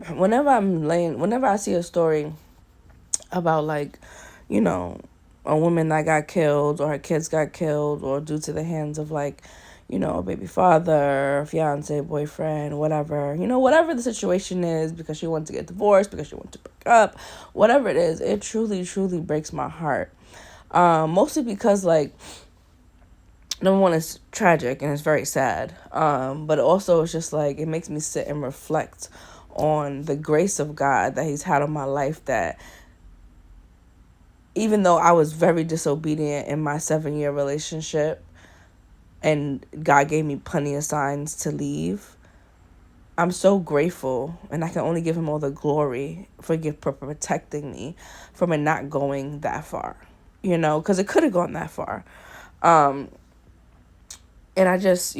whenever I see a story about like, you know, a woman that got killed or her kids got killed or due to the hands of like, a baby father, fiance, boyfriend, whatever, whatever the situation is, because she wanted to get divorced, because she wanted to break up, whatever it is, it truly, truly breaks my heart. Mostly because like, number one, it's tragic and it's very sad. But also it's just like, it makes me sit and reflect on the grace of God that he's had on my life, that even though I was very disobedient in my 7-year relationship and God gave me plenty of signs to leave, I'm so grateful, and I can only give him all the glory for protecting me from it not going that far, because it could have gone that far. And I just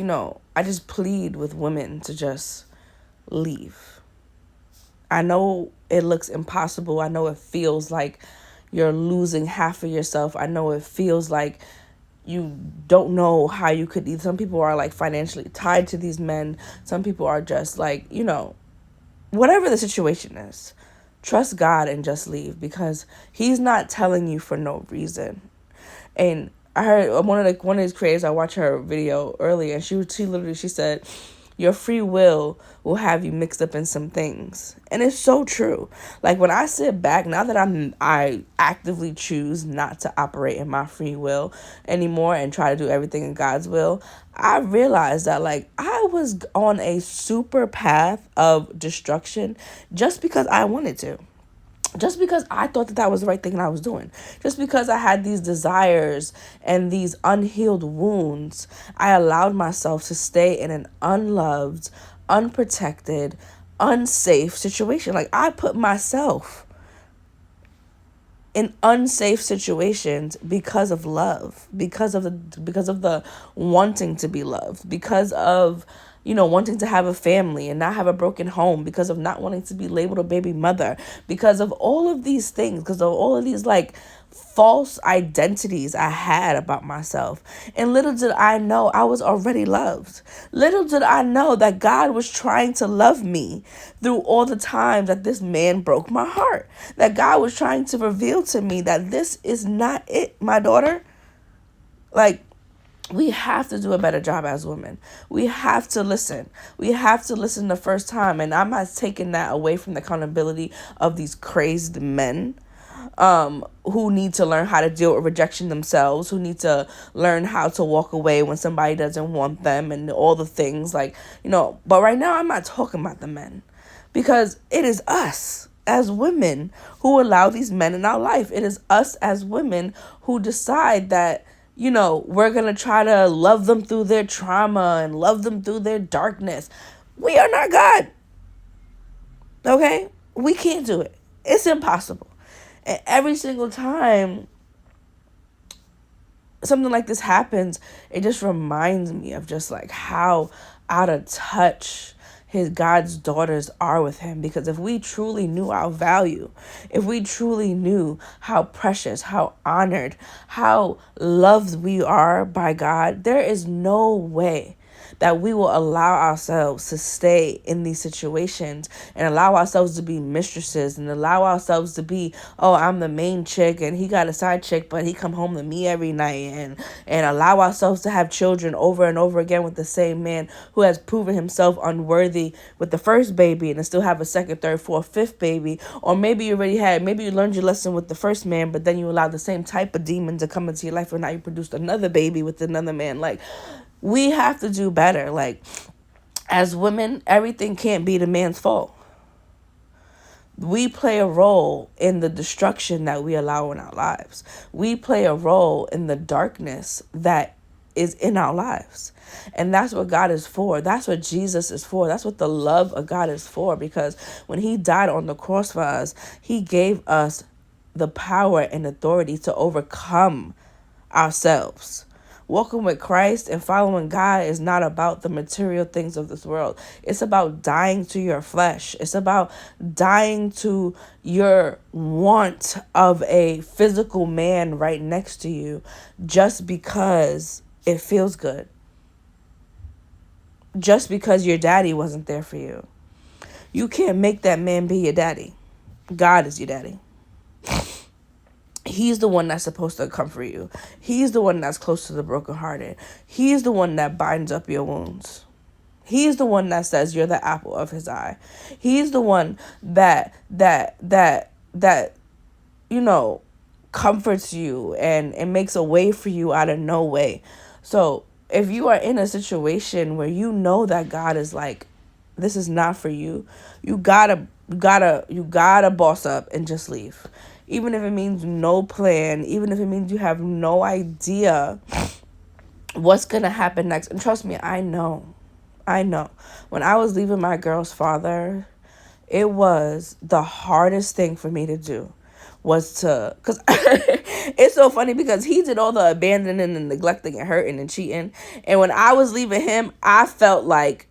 plead with women to just leave. I know it looks impossible. I know it feels like you're losing half of yourself. I know it feels like you don't know how you could either. Some people are like financially tied to these men. Some people are just like, whatever the situation is, trust God and just leave, because he's not telling you for no reason. And I heard one of these creators, I watched her video earlier, and she said, your free will have you mixed up in some things. And it's so true. Like, when I sit back, now that I actively choose not to operate in my free will anymore and try to do everything in God's will, I realized that like I was on a super path of destruction just because I wanted to. Just because I thought that was the right thing I was doing. Just because I had these desires and these unhealed wounds, I allowed myself to stay in an unloved, unprotected, unsafe situation. Like, I put myself in unsafe situations because of love, because of the wanting to be loved, because of wanting to have a family and not have a broken home, because of not wanting to be labeled a baby mother, because of all of these things, because of all of these like false identities I had about myself. And little did I know I was already loved. Little did I know that God was trying to love me through all the times that this man broke my heart. That God was trying to reveal to me that this is not it, my daughter. Like, we have to do a better job as women. We have to listen. We have to listen the first time. And I'm not taking that away from the accountability of these crazed men who need to learn how to deal with rejection themselves, who need to learn how to walk away when somebody doesn't want them, and all the things like, but right now I'm not talking about the men, because it is us as women who allow these men in our life. It is us as women who decide that, we're going to try to love them through their trauma and love them through their darkness. We are not God. Okay? We can't do it. It's impossible. And every single time something like this happens, it just reminds me of just like how out of touch God's daughters are with him. Because if we truly knew our value, if we truly knew how precious, how honored, how loved we are by God, there is no way that we will allow ourselves to stay in these situations and allow ourselves to be mistresses and allow ourselves to be, oh, I'm the main chick and he got a side chick, but he come home to me every night, and allow ourselves to have children over and over again with the same man who has proven himself unworthy with the first baby, and then still have a second, third, fourth, fifth baby. Or maybe you learned your lesson with the first man, but then you allowed the same type of demon to come into your life, and now you produced another baby with another man. Like, we have to do better. Like, as women, everything can't be the man's fault. We play a role in the destruction that we allow in our lives. We play a role in the darkness that is in our lives. And that's what God is for. That's what Jesus is for. That's what the love of God is for. Because when he died on the cross for us, he gave us the power and authority to overcome ourselves. Walking with Christ and following God is not about the material things of this world. It's about dying to your flesh. It's about dying to your want of a physical man right next to you just because it feels good. Just because your daddy wasn't there for you. You can't make that man be your daddy. God is your daddy. He's the one that's supposed to comfort you. He's the one that's close to the brokenhearted. He's the one that binds up your wounds. He's the one that says you're the apple of his eye. He's the one that comforts you and makes a way for you out of no way. So if you are in a situation where you know that God is like, this is not for you, you gotta boss up and just leave. Even if it means no plan, even if it means you have no idea what's gonna happen next. And trust me, I know. When I was leaving my girl's father, it was the hardest thing for me to do was to, because it's so funny because he did all the abandoning and neglecting and hurting and cheating. And when I was leaving him, I felt like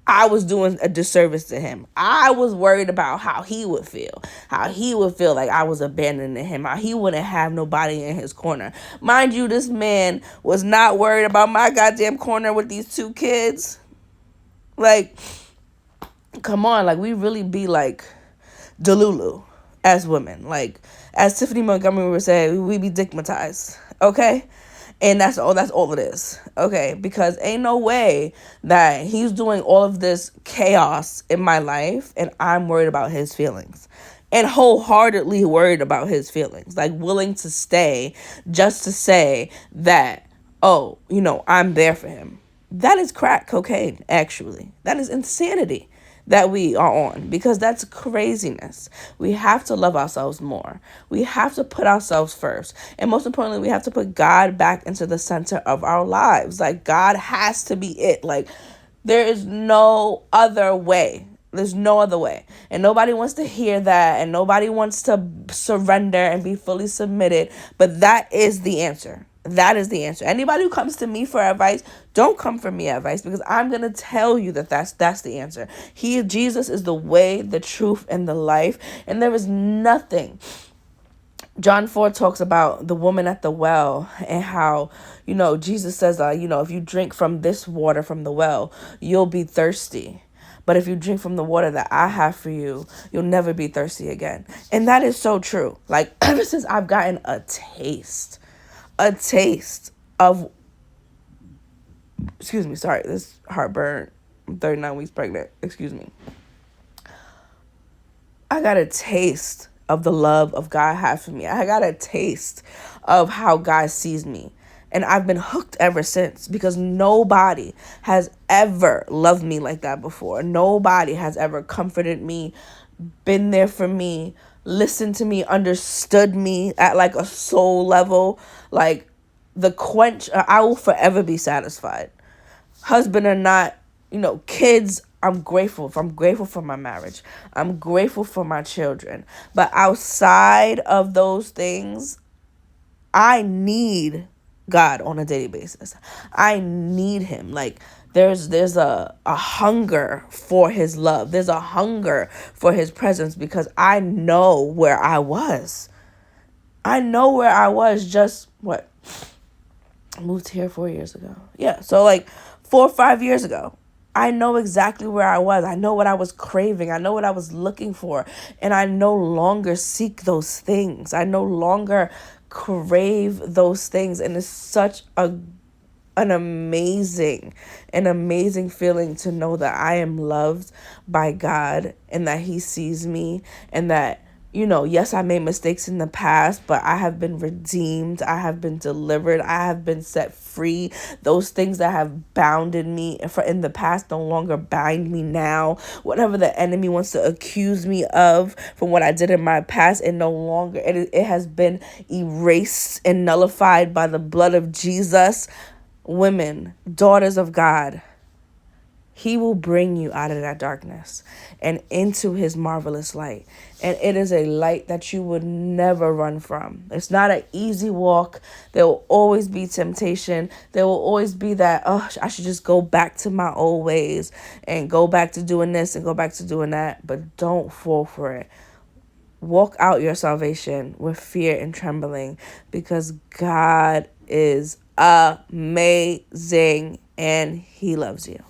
I was doing a disservice to him. I was worried about how he would feel like I was abandoning him, how he wouldn't have nobody in his corner. Mind you, this man was not worried about my goddamn corner with these 2 kids. Like, come on, like, we really be like Delulu as women. Like, as Tiffany Montgomery would say, we be dickmatized, okay? And that's all it is, okay? Because ain't no way that he's doing all of this chaos in my life and I'm worried about his feelings. And wholeheartedly worried about his feelings. Like, willing to stay just to say that, oh, I'm there for him. That is crack cocaine, actually. That is insanity that we are on, because that's craziness. We have to love ourselves more. We have to put ourselves first. And most importantly, we have to put God back into the center of our lives. Like, God has to be it. Like, there is no other way. There's no other way. And nobody wants to hear that. And nobody wants to surrender and be fully submitted. But that is the answer. That is the answer. Anybody who comes to me for advice, don't come for me advice, because I'm going to tell you that that's the answer. Jesus is the way, the truth, and the life. And there is nothing. John 4 talks about the woman at the well and how, Jesus says, if you drink from this water from the well, you'll be thirsty. But if you drink from the water that I have for you, you'll never be thirsty again. And that is so true. Like, ever since I've gotten a taste of, excuse me, sorry, this heartburn, I'm 39 weeks pregnant, excuse me. I got a taste of the love of God has for me. I got a taste of how God sees me. And I've been hooked ever since, because nobody has ever loved me like that before. Nobody has ever comforted me, been there for me, listened to me, understood me at like a soul level. Like, I will forever be satisfied. Husband or not, kids, I'm grateful. I'm grateful for my marriage. I'm grateful for my children. But outside of those things, I need God on a daily basis. I need him. Like, there's a hunger for his love. There's a hunger for his presence, because I know where I was. Just what? I moved here 4 years ago. Yeah, so like 4 or 5 years ago. I know exactly where I was. I know what I was craving. I know what I was looking for. And I no longer seek those things. I no longer crave those things. And it's such an amazing feeling to know that I am loved by God and that he sees me, and that, yes, I made mistakes in the past, but I have been redeemed. I have been delivered. I have been set free. Those things that have bounded me in the past no longer bind me now. Whatever the enemy wants to accuse me of from what I did in my past, it has been erased and nullified by the blood of Jesus. Women, daughters of God, he will bring you out of that darkness and into his marvelous light. And it is a light that you would never run from. It's not an easy walk. There will always be temptation. There will always be that, I should just go back to my old ways and go back to doing this and go back to doing that. But don't fall for it. Walk out your salvation with fear and trembling, because God is amazing and he loves you.